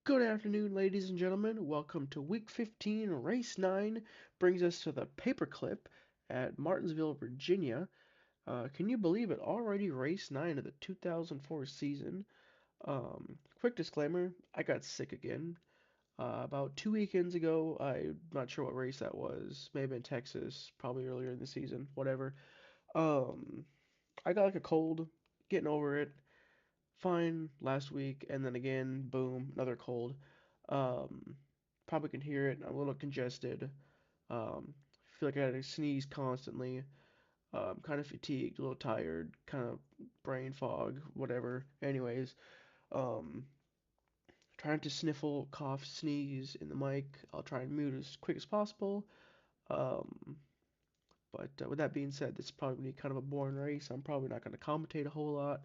Good afternoon, ladies and gentlemen. Welcome to Week 15, Race 9. Brings us to the paperclip at Martinsville, Virginia. Can you believe it? Already race 9 of the 2004 season. Quick disclaimer, I got sick again. About 2 weekends ago, I'm not sure what race that was. May have been Texas, probably earlier in the season, whatever. Um, I got like a cold, getting over it. Fine last week, and then again, boom, another cold. Um, Probably can hear it. I'm a little congested. Feel like I had to sneeze constantly. Kind of fatigued, a little tired, kind of brain fog, whatever. Anyways, um, trying to sniffle, cough, sneeze in the mic. I'll try and mute as quick as possible. Um, but with that being said, this is probably kind of a boring race. I'm probably not going to commentate a whole lot.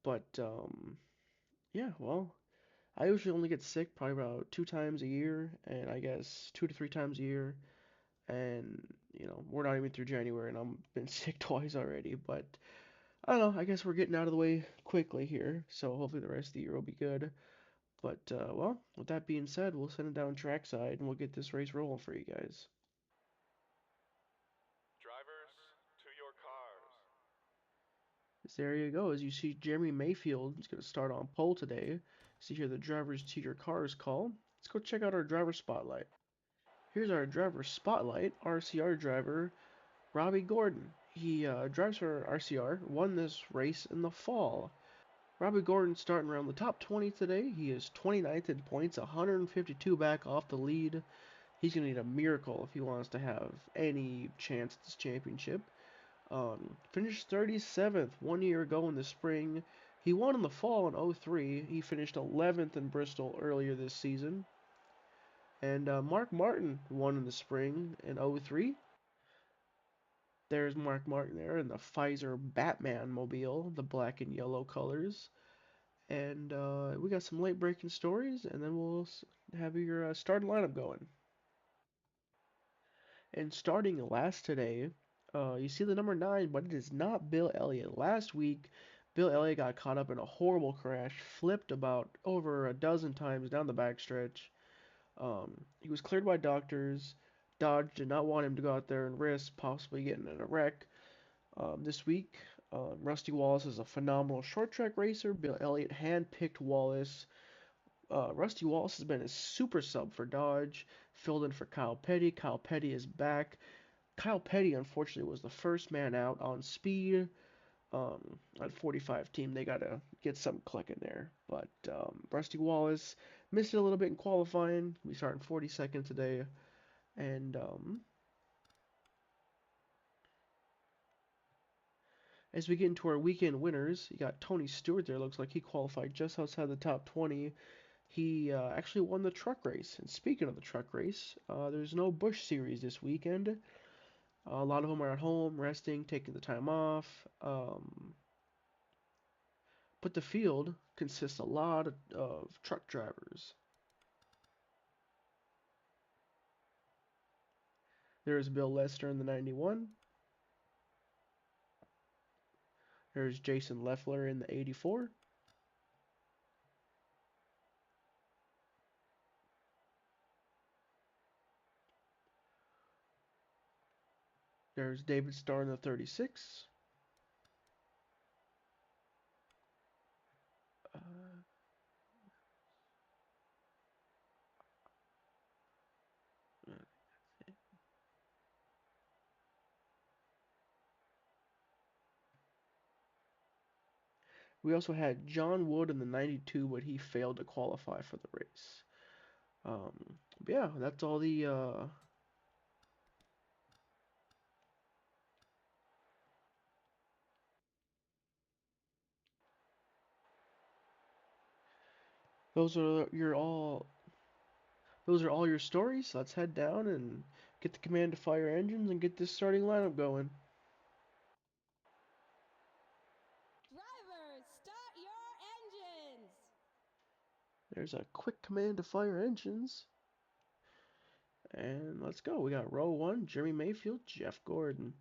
But yeah, well, I usually only get sick probably about 2 times a year, and I guess 2 to 3 times a year. And we're not even through January, and I'm been sick twice already. But I don't know. I guess we're getting out of the way quickly here, so hopefully the rest of the year will be good. But well, with that being said, we'll send it down trackside, and we'll get this race rolling for you guys. Drivers, to your cars. So there you go. As you see, Jeremy Mayfield is going to start on pole today. See here the drivers to your cars call. Let's go check out our driver spotlight. Here's our driver spotlight. RCR driver Robbie Gordon. He drives for RCR, won this race in the fall. Robbie Gordon starting around the top 20 today. He is 29th in points, 152 back off the lead. He's going to need a miracle if he wants to have any chance at this championship. Finished 37th 1 year ago in the spring. He won in the fall in '03. He finished 11th in Bristol earlier this season. And Mark Martin won in the spring in '03. There's Mark Martin there in the Pfizer Batman mobile, the black and yellow colors. And we got some late breaking stories, and then we'll have your starting lineup going. And starting last today, you see the number 9, but it is not Bill Elliott. Last week, Bill Elliott got caught up in a horrible crash, flipped about over a dozen times down the backstretch. He was cleared by doctors. Dodge did not want him to go out there and risk possibly getting in a wreck. This week, Rusty Wallace is a phenomenal short track racer. Bill Elliott handpicked Wallace. Rusty Wallace has been a super sub for Dodge, filled in for Kyle Petty. Kyle Petty is back. Kyle Petty, unfortunately, was the first man out on speed. At 45 team, they got to get something clicking there. But Rusty Wallace missed it a little bit in qualifying. We start in 42nd today. And as we get into our weekend winners, you got Tony Stewart there. Looks like he qualified just outside the top 20. He actually won the truck race. And speaking of the truck race, there's no Busch Series this weekend. A lot of them are at home, resting, taking the time off. But the field consists a lot of truck drivers. There's Bill Lester in the 91. There's Jason Leffler in the 84. There's David Starr in the 36. Uh, we also had John Wood in the 92, but he failed to qualify for the race. But yeah, that's all the those are your all those are all your stories. Let's head down and get the command to fire engines and get this starting lineup going. Drivers, start your engines! There's a quick command to fire engines. And let's go. We got row one, Jeremy Mayfield, Jeff Gordon,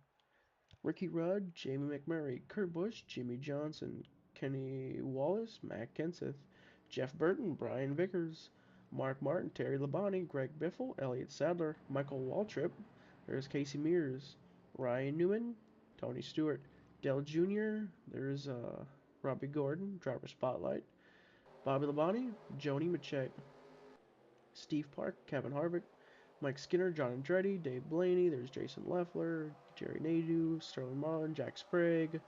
Ricky Rudd, Jamie McMurray, Kurt Busch, Jimmy Johnson, Kenny Wallace, Matt Kenseth, Jeff Burton, Brian Vickers, Mark Martin, Terry Labonte, Greg Biffle, Elliott Sadler, Michael Waltrip. There's Casey Mears, Ryan Newman, Tony Stewart, Dell Jr. There's Robbie Gordon, Driver Spotlight, Bobby Labonte, Joni Machek, Steve Park, Kevin Harvick, Mike Skinner, John Andretti, Dave Blaney. There's Jason Leffler, Jerry Nadeau, Sterling Marlin, Jack Sprague.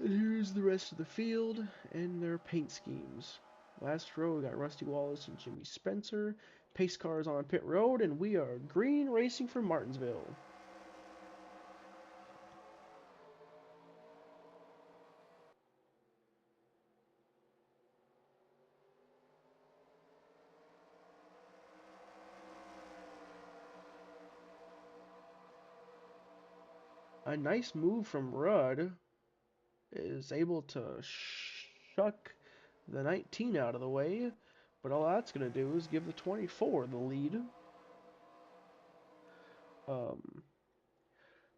And here's the rest of the field and their paint schemes. Last row, we got Rusty Wallace and Jimmy Spencer. Pace cars on pit road, and we are green racing for Martinsville. A nice move from Rudd is able to shuck the 19 out of the way, but all that's going to do is give the 24 the lead.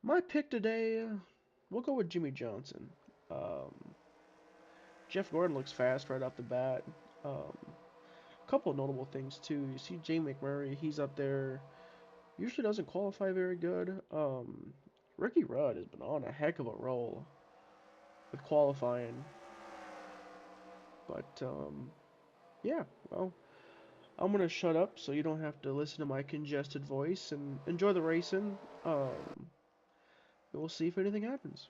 My pick today, we'll go with Jimmy Johnson. Jeff Gordon looks fast right off the bat. Couple of notable things too. You see Jay McMurray, he's up there. Usually doesn't qualify very good. Ricky Rudd has been on a heck of a roll with qualifying. But yeah, well, I'm gonna shut up so you don't have to listen to my congested voice and enjoy the racing. We'll see if anything happens.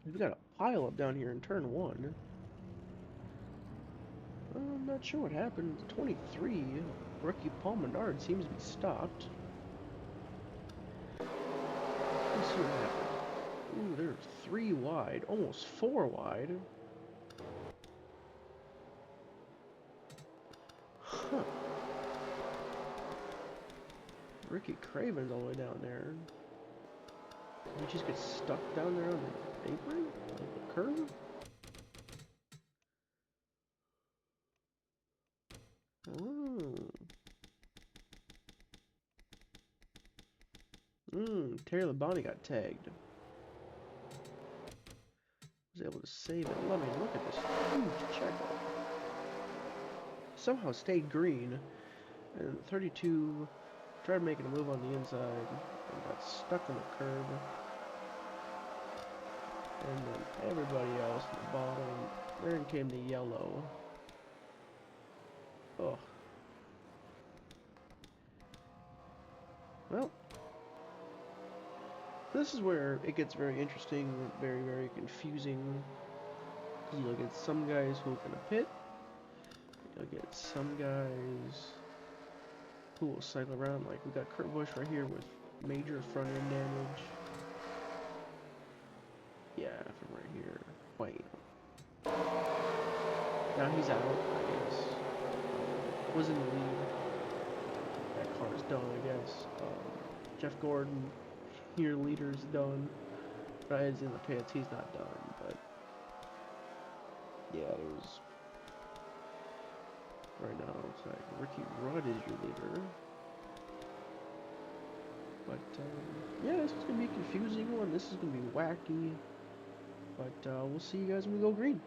We've got a pile up down here in turn one. I'm not sure what happened. 23, rookie Paul Menard seems to be stopped. Let's see what happened. Ooh, they're 3 wide, almost 4 wide. Huh. Ricky Craven's all the way down there. He just gets stuck down there on the apron? Like the curb? Terry Labonte got tagged. Was able to save it. Let me look at this huge checkup. Somehow stayed green. And 32 tried making a move on the inside and got stuck on the curb. And then everybody else at the bottom. Then came the yellow. Oh. Well, this is where it gets very interesting, very, very confusing. Because you'll get some guys who are going to pit. You'll get some guys who will cycle around. Like, we got Kurt Busch right here with major front end damage. Yeah, from right here. Wait. Now he's out, I guess. Was in the lead. That car's done, I guess. Jeff Gordon, your leader's done. Ryan's in the pits, he's not done, but yeah, there's right now it's like Ricky Rudd is your leader. But yeah, this is gonna be a confusing one. This is gonna be wacky. But we'll see you guys when we go green.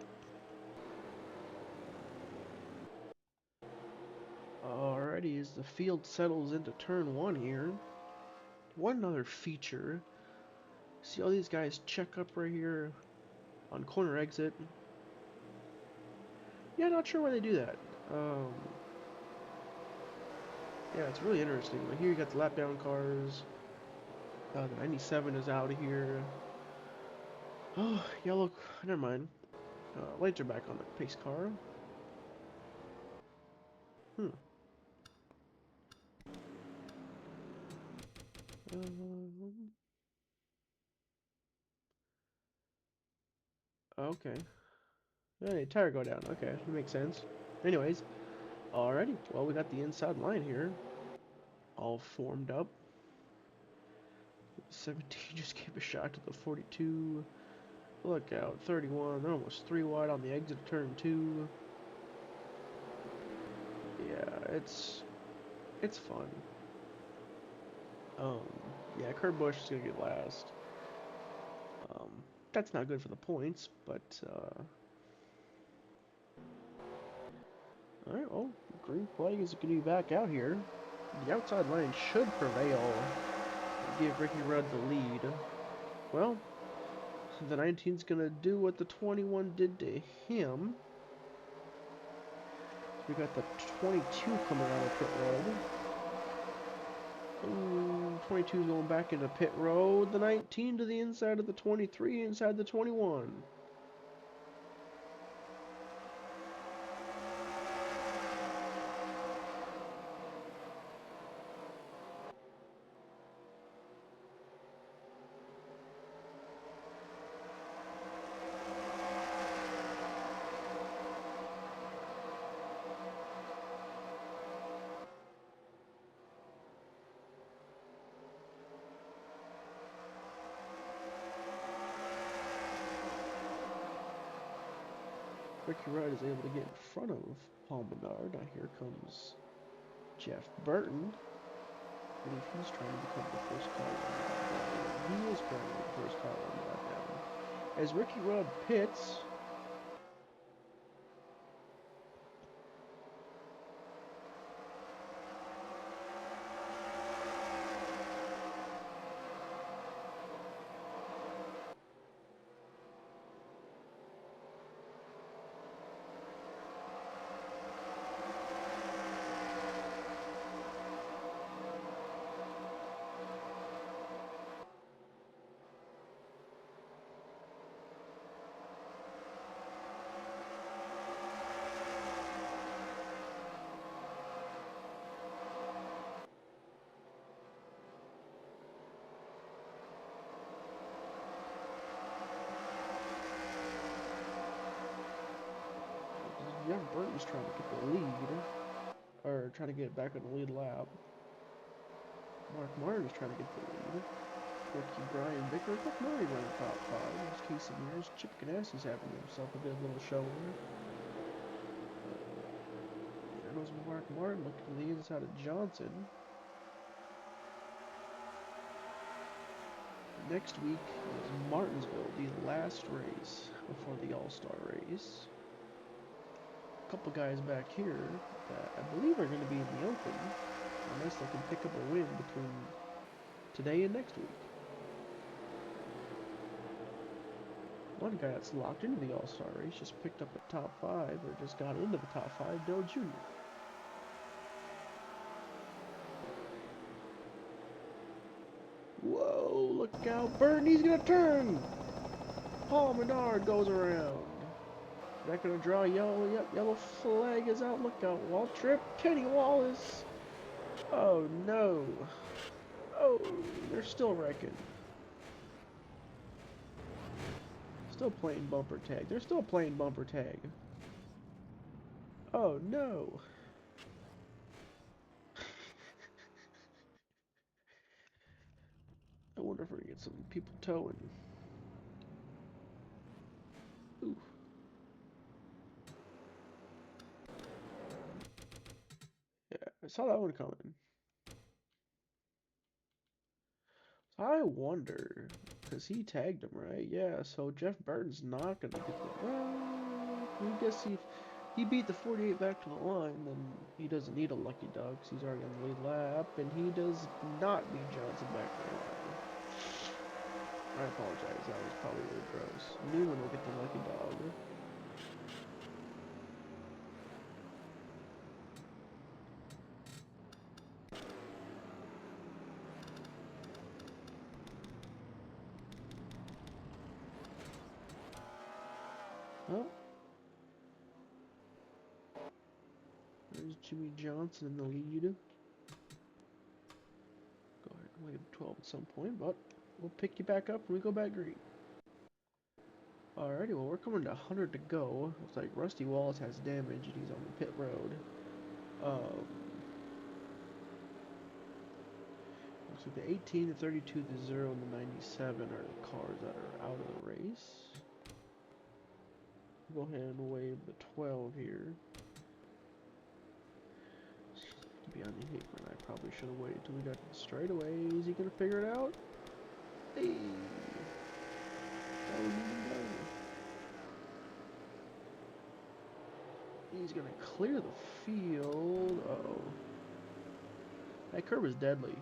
Alrighty, as the field settles into turn one here. One other feature. See all these guys check up right here on corner exit. Yeah, not sure why they do that. Yeah, it's really interesting. Like here you got the lap down cars. The 97 is out of here. Oh, yellow. Never mind. Lights are back on the pace car. Okay. Hey, tire go down. Okay, that makes sense. Anyways, alrighty. Well, we got the inside line here, all formed up. 17 just gave a shot to the 42. Look out, 31. They're almost 3 wide on the exit of turn 2. Yeah, it's fun. Yeah, Kurt Busch is gonna get last. That's not good for the points, but alright, well, green flag is going to be back out here. The outside line should prevail and give Ricky Rudd the lead. Well, the 19's going to do what the 21 did to him. We got the 22 coming out of pit road. 22 is going back into pit road. The 19 to the inside of the 23, inside the 21. Ricky Rudd is able to get in front of Paul Menard. Now here comes Jeff Burton. I believe he's trying to become the first car runner. He is currently the first car runner now. As Ricky Rudd pits, Jeff Burton's trying to get the lead, or trying to get back on the lead lap. Mark Martin's trying to get the lead. Rookie Brian Bicker, Rick Murray running top 5. There's Casey Mears. Chip Ganassi's having himself a good little show here. There goes Mark Martin looking to the inside of Johnson. Next week is Martinsville, the last race before the All-Star race. A couple guys back here that I believe are going to be in the open, unless they can pick up a win between today and next week. One guy that's locked into the All-Star race just picked up a top 5, or just got into the top 5, Dale Jr. Whoa, look out, Burton, he's gonna turn! Paul Menard goes around. Is that gonna draw yellow? Yep, yellow flag is out. Look out, Walt Trip, Kenny Wallace. Oh no. Oh, they're still wrecking. Still playing bumper tag. They're still playing bumper tag. Oh no. I wonder if we're gonna get some people towing. Ooh. Yeah, I saw that one coming. So I wonder, because he tagged him, right? Yeah, so Jeff Burton's not gonna get the. Well, I guess if he beat the 48 back to the line, then he doesn't need a lucky dog, 'cause he's already on the lead lap, and he does not beat Johnson back to the line. I apologize, that was probably really gross. Newman will get the lucky dog. Well, there's Jimmy Johnson in the lead. Go ahead and wave 12 at some point, but we'll pick you back up when we go back green. Alrighty, well, we're coming to 100 to go. Looks like Rusty Wallace has damage and he's on the pit road. Looks like the 18, the 32, the 0, and the 97 are the cars that are out of the race. Go ahead and wave the 12 here. To be on the apron, I probably should have waited till we got to the straightaway. Is he gonna figure it out? Hey! Oh, no. He's gonna clear the field. Uh-oh. That curb is deadly.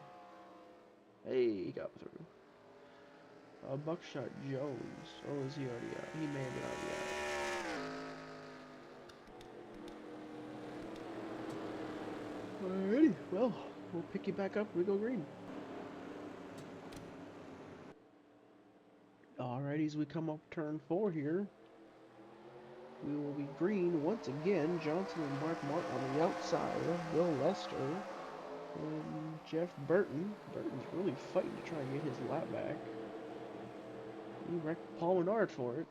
Hey, he got through. Buckshot Jones. Oh, is he already out? He may have been already out. Alrighty, well, we'll pick you back up when we go green. Alrighty, as we come up turn 4 here, we will be green once again. Johnson and Mark Martin on the outside. Bill Lester and Jeff Burton. Burton's really fighting to try and get his lap back. He wrecked Paul Menard for it,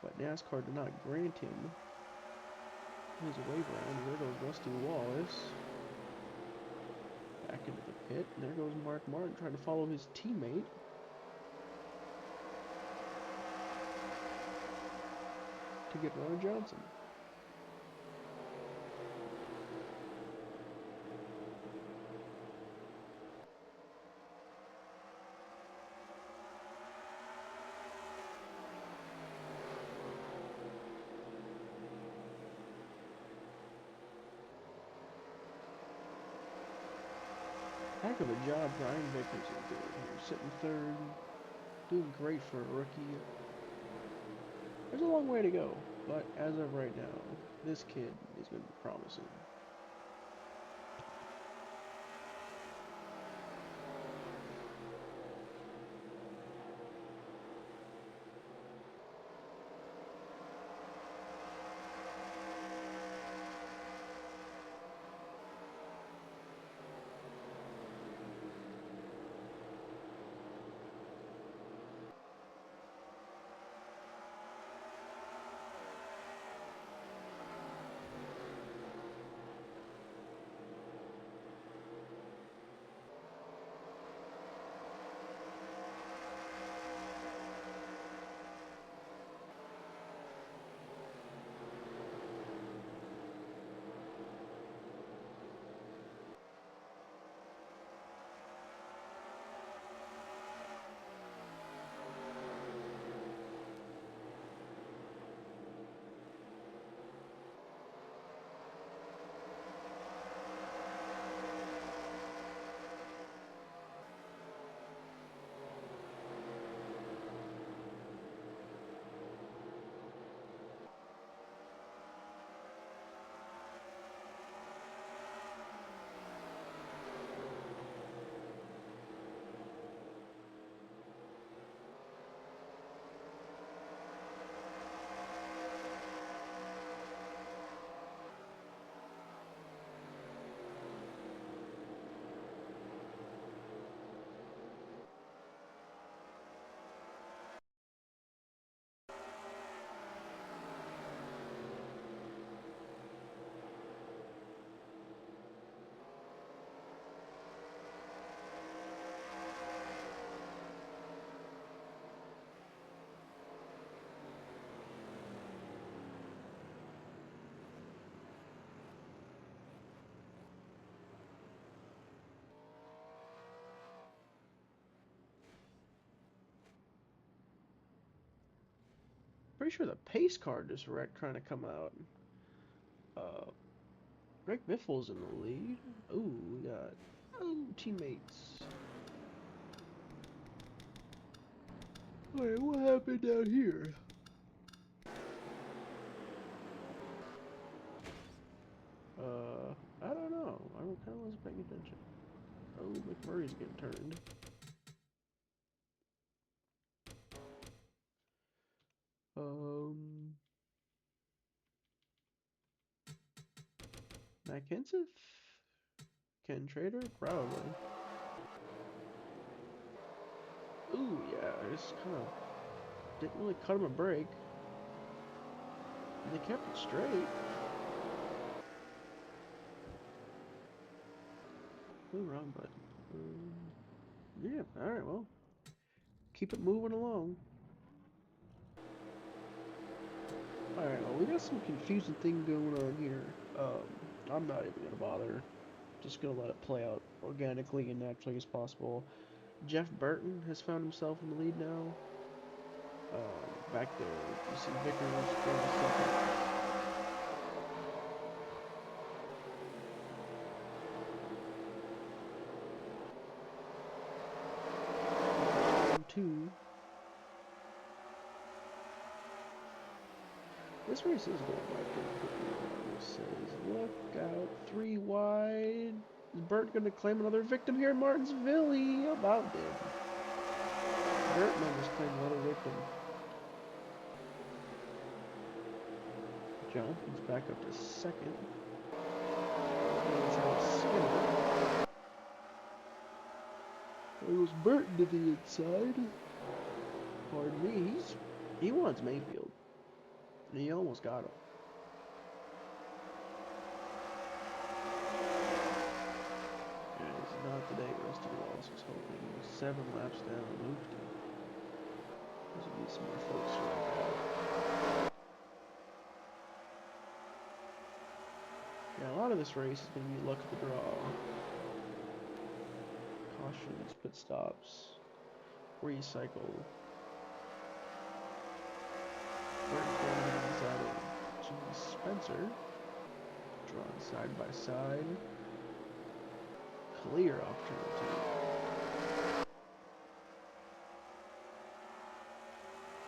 but NASCAR did not grant him his wave round. There goes Rusty Wallace back into the pit, and there goes Mark Martin trying to follow his teammate. To get Ron Johnson. Heck of a job Brian Vickers is doing here. Sitting third. Doing great for a rookie. There's a long way to go, but as of right now, this kid is going to be promising. Pretty sure the pace car just wrecked trying to come out. Greg Biffle's in the lead. Ooh, we got teammates. Wait, what happened down here? I don't know. I kind of wasn't paying attention. Oh, McMurray's getting turned. Matt Kenseth? Ken Trader? Probably. Ooh, yeah, I just kind of didn't really cut him a break. And they kept it straight. Ooh, wrong button. Yeah, alright, well. Keep it moving along. Alright, well, we got some confusing thing going on here. I'm not even gonna bother. Just gonna let it play out organically and naturally as possible. Jeff Burton has found himself in the lead now. Back there, you see Vickers going second. Two. This race is going back to it says, look out, 3 wide. Is Burt going to claim another victim here in Martinsville? He about did. Burton almost claimed another victim. Johnson's back up to second. It was Burton to the inside. Pardon me, he wants Mayfield. And he almost got him. Yeah, it's not the day Rusty Wallace was hoping. He was 7 laps down. Oofed him. There's gonna be some more folks to wreck out. Yeah, a lot of this race is going to be luck of the draw. Cautions, pit stops, recycle. Burton's going to be inside of Jimmy Spencer. Drawn side by side. Clear opportunity.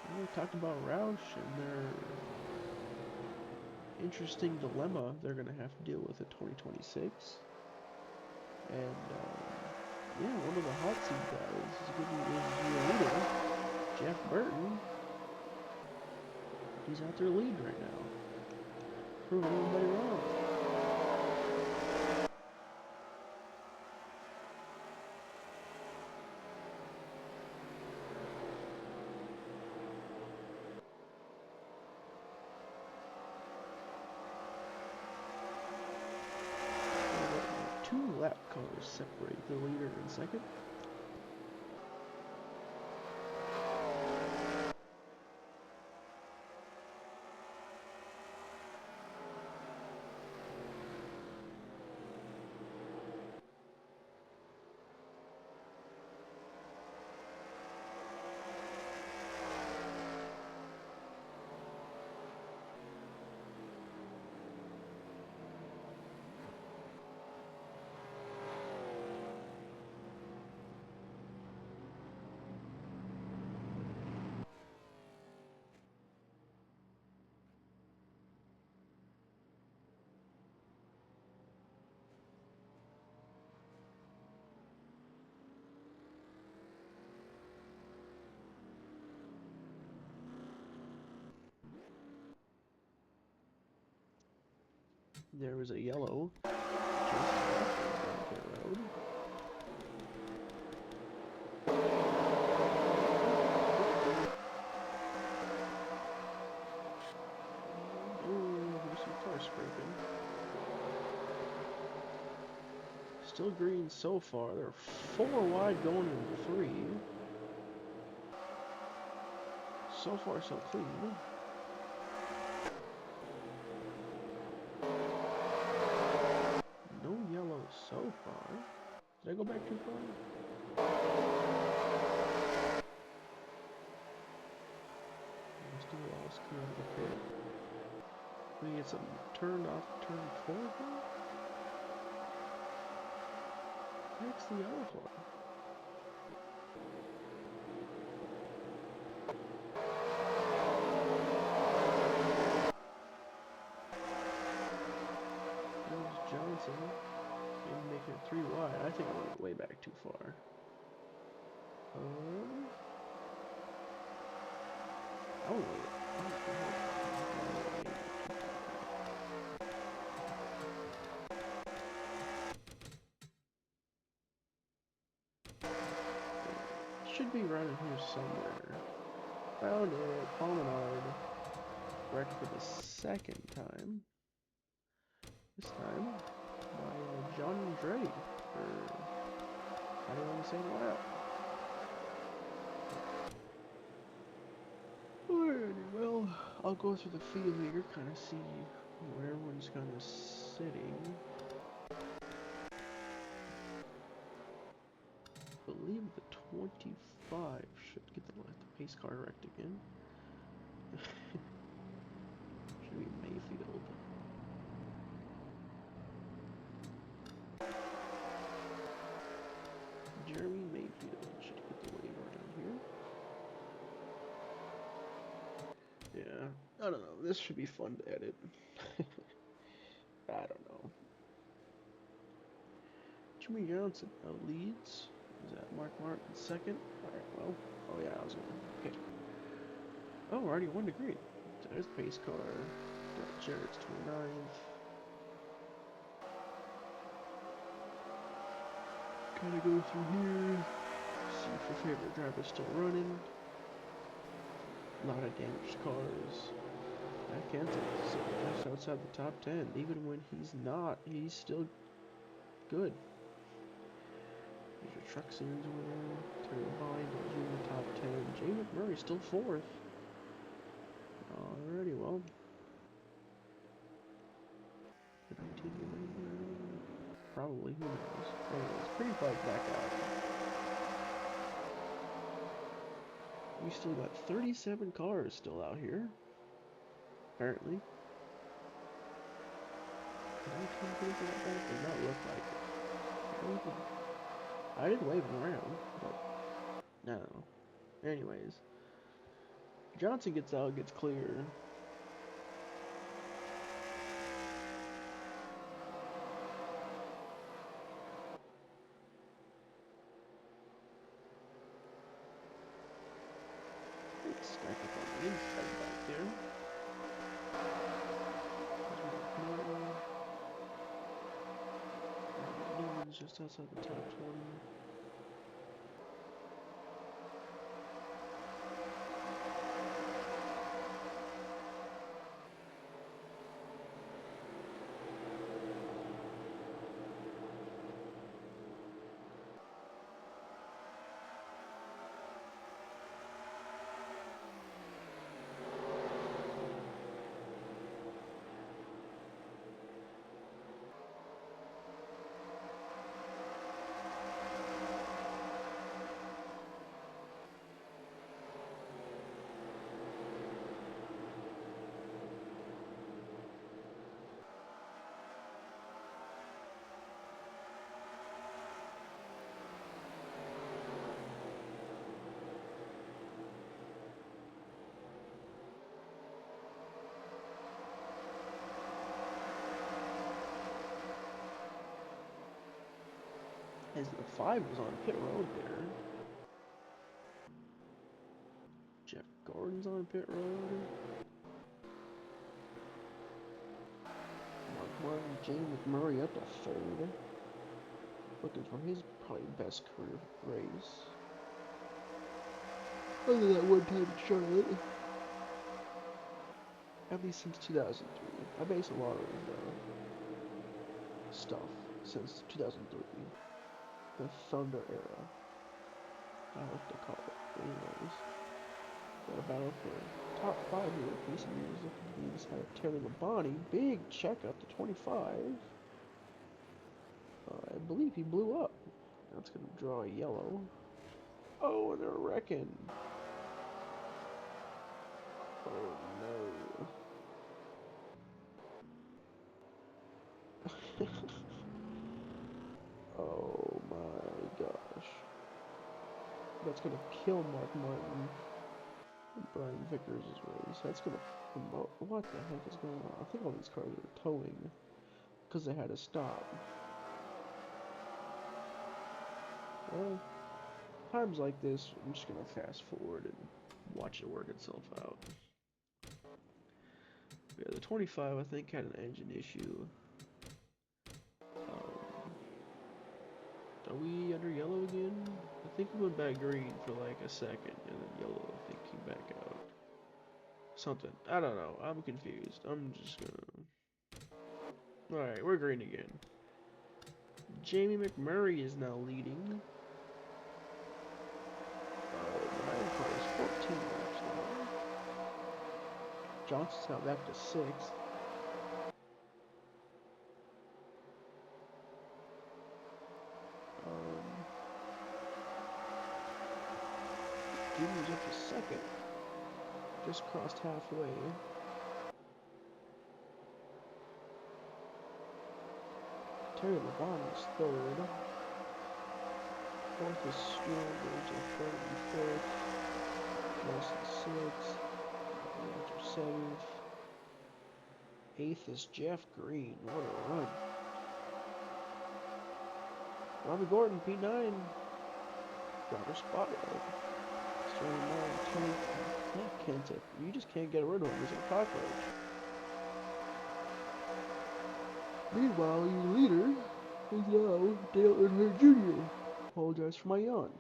And we talked about Roush and their interesting dilemma they're going to have to deal with in 2026. And, yeah, one of the hot seat guys is going to be your leader, Jeff Burton. He's out there lead right now. Proving everybody wrong. Two lap cars separate the leader and second. There was a yellow just off the road. Ooh, there's some car scraping. Still green so far. They're 4 wide going into 3. So far, so clean. No yellow so far. Did I go back too far? walls come out of the pit. We get some turned off turn 4 here. Next the yellow flag. There's Johnson. Maybe making it 3 wide. I think I went way back too far. Oh wait. Should be around in here somewhere. Found it. Paul Menard. Wrecked for the second time. This time by John Andretti for riding on the same lap. Alrighty, well, I'll go through the field here, kind of see where everyone's kind of sitting. I believe the 25 should get the pace car wrecked again. Should be Mayfield. Jeremy Mayfield should get the wave around here. Yeah, I don't know. This should be fun to edit. I don't know. Jimmy Johnson leads. Is that Mark Martin second? Alright, well. Oh yeah, I was going. Okay. Oh, already 1 degree. There's the pace car. Jarrett's 29th. Kind of go through here. See if your favorite driver's still running. A lot of damaged cars. I can't say just outside the top 10. Even when he's not, he's still good. There's your truck series winner. Terry Vine is in the top 10. Jay McMurray still 4th. Alrighty, well. Did I take it anywhere? Probably, who knows. Anyways, pretty bug back out. We still got 37 cars still out here. Apparently. Did I turn people like that? Does not look like it. I didn't wave him around, but no. Anyways. Johnson gets out, gets clear. Stack up on the inside back there. Newman's just outside the top 20. As the 5 was on pit road there. Jeff Gordon's on pit road. Mark Martin, James McMurray up to 3rd. Looking for his probably best career race. Other than that one time in Charlotte. At least since 2003. I base a lot of stuff since 2003. The Thunder era. I like to call it. Anyways. Got a battle for top 5 here. Piece of music. He's had Terry Labonte. Big check up to 25. I believe he blew up. That's going to draw a yellow. Oh, and they're wrecking. Oh no. Oh my gosh. That's gonna kill Mark Martin and Brian Vickers' race. That's gonna promote. What the heck is going on? I think all these cars are towing because they had to stop. Well, times like this, I'm just gonna fast forward and watch it work itself out. Yeah, the 25 I think had an engine issue. Are we under yellow again? I think we went back green for like a second, and then yellow I think came back out. Something. I don't know. I'm confused. I'm just gonna... Alright, we're green again. Jamie McMurray is now leading. My car is 14 laps now. Johnson's now back to 6th. Junior's up to 2nd. Just crossed halfway. Terry LeBon is 3rd. 4th is Stewart, Rachel 3rd and 5th. Nelson 6th. Rachel 7th. 8th is Jeff Green. What a run. Robbie Gordon, P9. Got her spot right. Starting now, yeah, Kent, you just can't get rid of him. He's a cockroach. Meanwhile, your leader is now Dale Earnhardt Jr. Apologize for my yawn.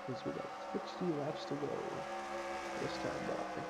Because we got 60 laps to go this time by.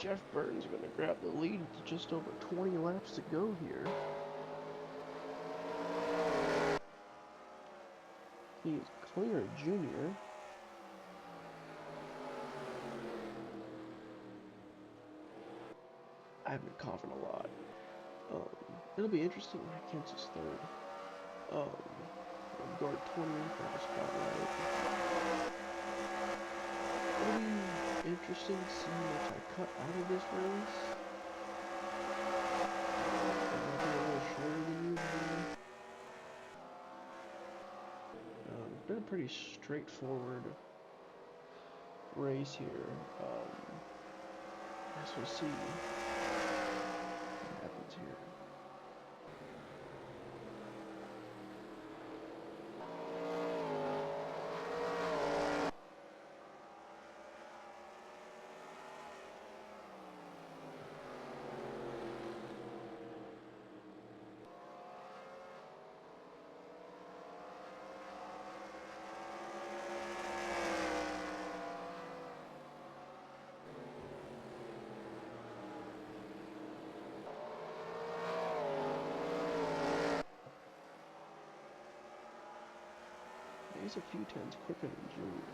Jeff Burton's going to grab the lead with just over 20 laps to go here. He's clear of Junior. I've been coughing a lot. It'll be interesting when Kansas third. Guard 20th on the spotlight. It'll be interesting to see what I cut out of this race. It might be a little shorter than usual. It's been a pretty straightforward race here. As we'll see what happens here. He's a few tenths quicker than Junior.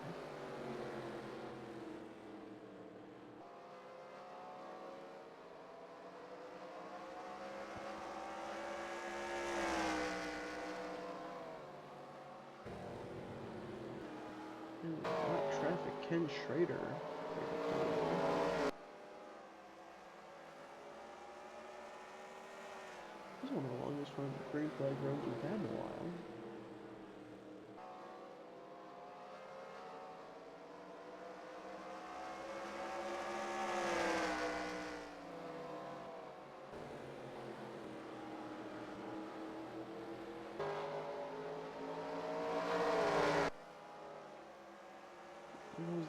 Hot traffic, Ken Schrader. This is one of the longest runs of green flag runs we've had in a while.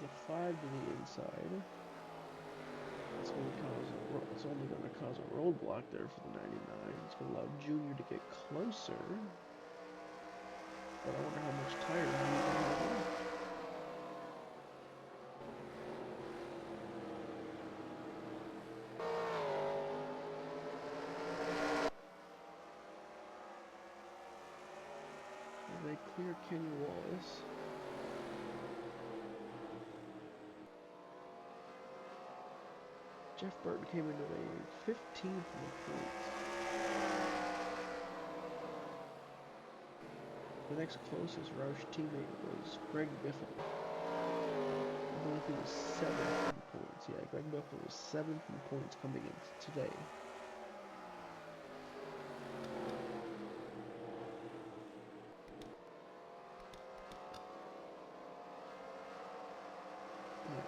The 5 to the inside. It's only going to cause a roadblock there for the 99. It's going to allow Junior to get closer. But I wonder how much tire he's going to have left. They clear Kenny Wallace. Jeff Burton came into a 15th in the points. The next closest Roush teammate was Greg Biffle. I believe he was 7th in points. Yeah, Greg Biffle was 7th in points coming in today.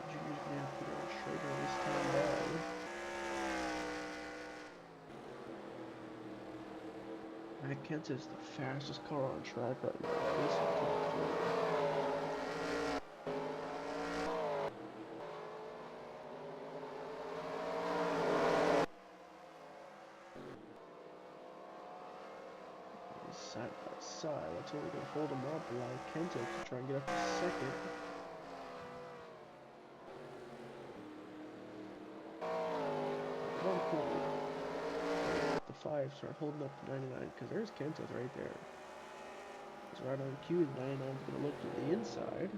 Junior's gonna have to put on Schrader this time down. Matt Kent is the fastest car on track right now. Side by side, that's only gonna hold him up, allow Kento to try and get up to second. The 5 start holding up to 99 because there's Kenseth right there. It's right on cue. The 99 is going to look to the inside.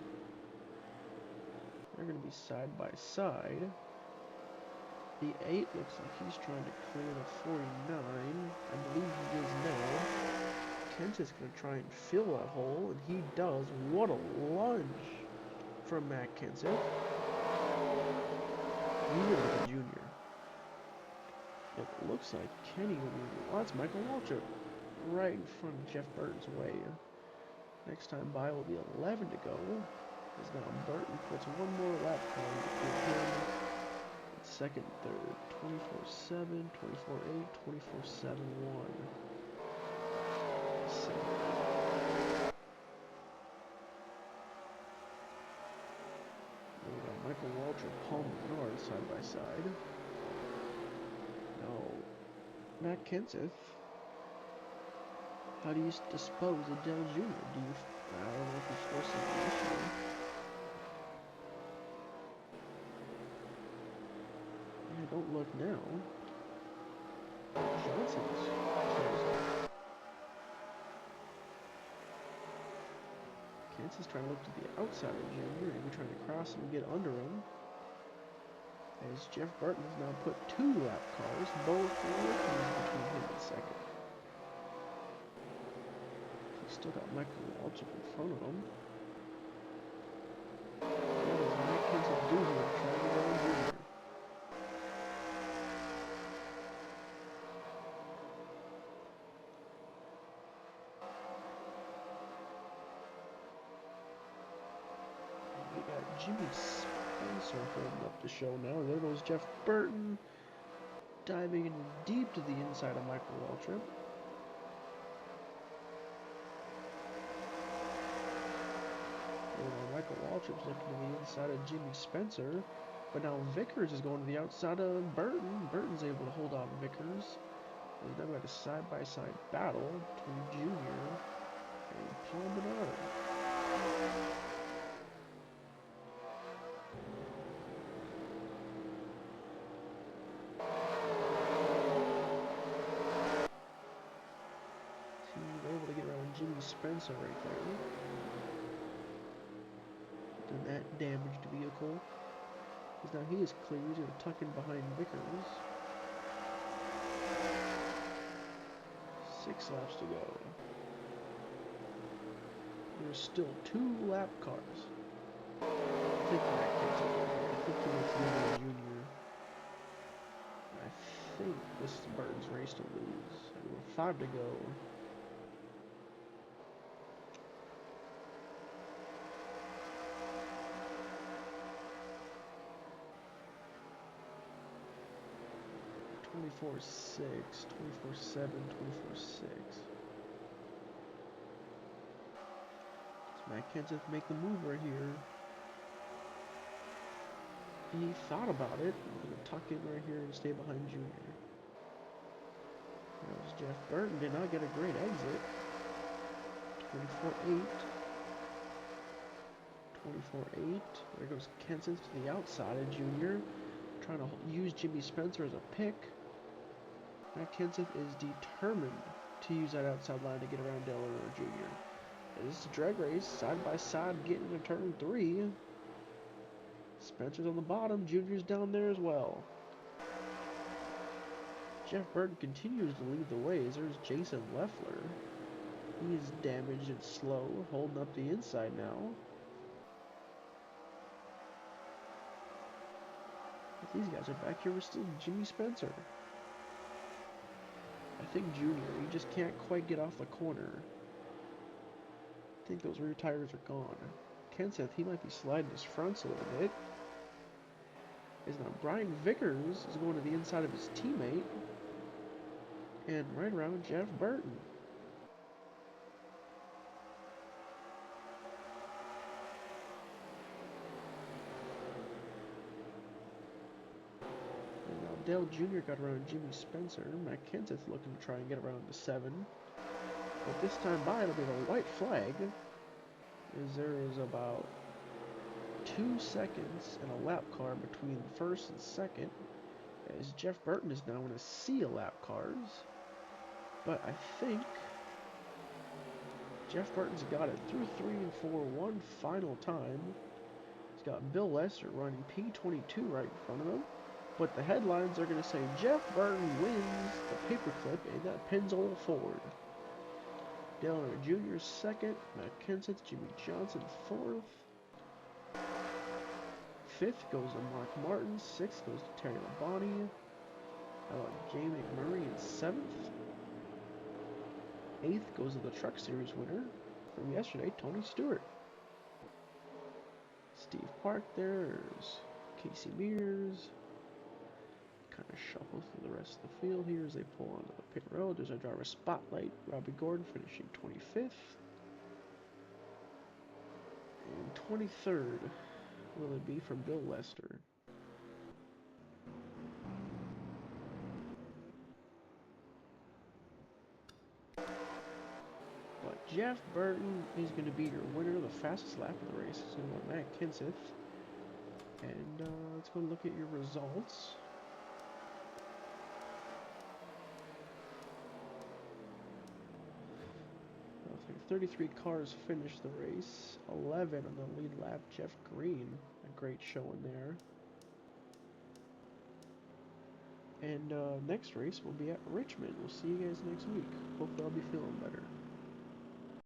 They're going to be side by side. The 8 looks like he's trying to clear the 49. I believe he is now. Kenseth's going to try and fill that hole, and he does. What a lunge from Matt Kenseth. Even with a junior. It looks like Kenny will be... Oh, that's Michael Waltrip right in front of Jeff Burton's way. Next time by will be 11 to go. As now Burton puts one more lap time to give him second, third. 24-7, 24-8, 24-7-1. We got Michael Waltrip, Paul Menard side by side. Matt Kenseth, how do you dispose of Dell Jr.? I don't know if he's forcing the issue. Yeah, look now. Johnson's closing. Kansas trying to look to the outside of Junior, maybe trying to cross him and get under him. As Jeff Burton has now put 2 lap cars, both rookies between him and second. He's still got Michael Waltrip in front of him. What does Mike Kenseth do here? Trying to go in Junior. We got Jimmy Spencer holding up the show now. There goes Jeff Burton diving in deep to the inside of Michael Waltrip. Michael Waltrip's looking to the inside of Jimmy Spencer, but now Vickers is going to the outside of Burton. Burton's able to hold off Vickers. We've now got a side-by-side battle between Junior and Paul Menard. See, they're able to get around Jimmy Spencer right there. That damaged vehicle. Because now he is clear. He's going to tuck in behind Vickers. 6 laps to go. There's still 2 lap cars. I think Matt gets over here. I think he makes Junior Junior. I think this is Burton's race to lose. With 5 to go. Twenty-four 6, 24-7, 24-6. Does Matt Kenseth make the move right here? He thought about it. He's going to tuck in right here and stay behind Junior. There's Jeff Burton. Did not get a great exit. 24-8. 24-8. There goes Kenseth to the outside of Junior. Trying to use Jimmy Spencer as a pick. Matt Kenseth is determined to use that outside line to get around Dale Earnhardt Jr. This is a drag race, side by side, getting into turn 3. Spencer's on the bottom, Junior's down there as well. Jeff Burton continues to lead the way. There's Jason Leffler. He is damaged and slow, holding up the inside now. But these guys are back here with still Jimmy Spencer. I think Junior, he just can't quite get off the corner. I think those rear tires are gone. Kenseth, he might be sliding his fronts a little bit. As now Brian Vickers is going to the inside of his teammate. And right around Jeff Burton. Dale Jr. got around Jimmy Spencer. Matt Kenseth looking to try and get around the 7. But this time by, it'll be the white flag. As there is about 2 seconds and a lap car between first and second. As Jeff Burton is now in a sea of lap cars. But I think Jeff Burton's got it through 3 and 4 one final time. He's got Bill Lester running P22 right in front of him. But the headlines are going to say Jeff Burton wins the paperclip, and that pins all forward. Dale Earnhardt Jr. second, Matt Kenseth, Jimmy Johnson 4th. 5th goes to Mark Martin, 6th goes to Terry Labonte. How about Jay McMurray in 7th? 8th goes to the Truck Series winner from yesterday, Tony Stewart. Steve Park there's Casey Mears. Kind of shuffle through the rest of the field here as they pull onto the pit road. There's our driver spotlight, Robbie Gordon finishing 25th. And 23rd will it be from Bill Lester. But Jeff Burton is going to be your winner. The fastest lap of the race is going to be Matt Kenseth. And let's go look at your results. like 33 cars finished the race. 11 on the lead lap. Jeff Green, a great showing there. And next race will be at Richmond. We'll see you guys next week. Hopefully I'll be feeling better.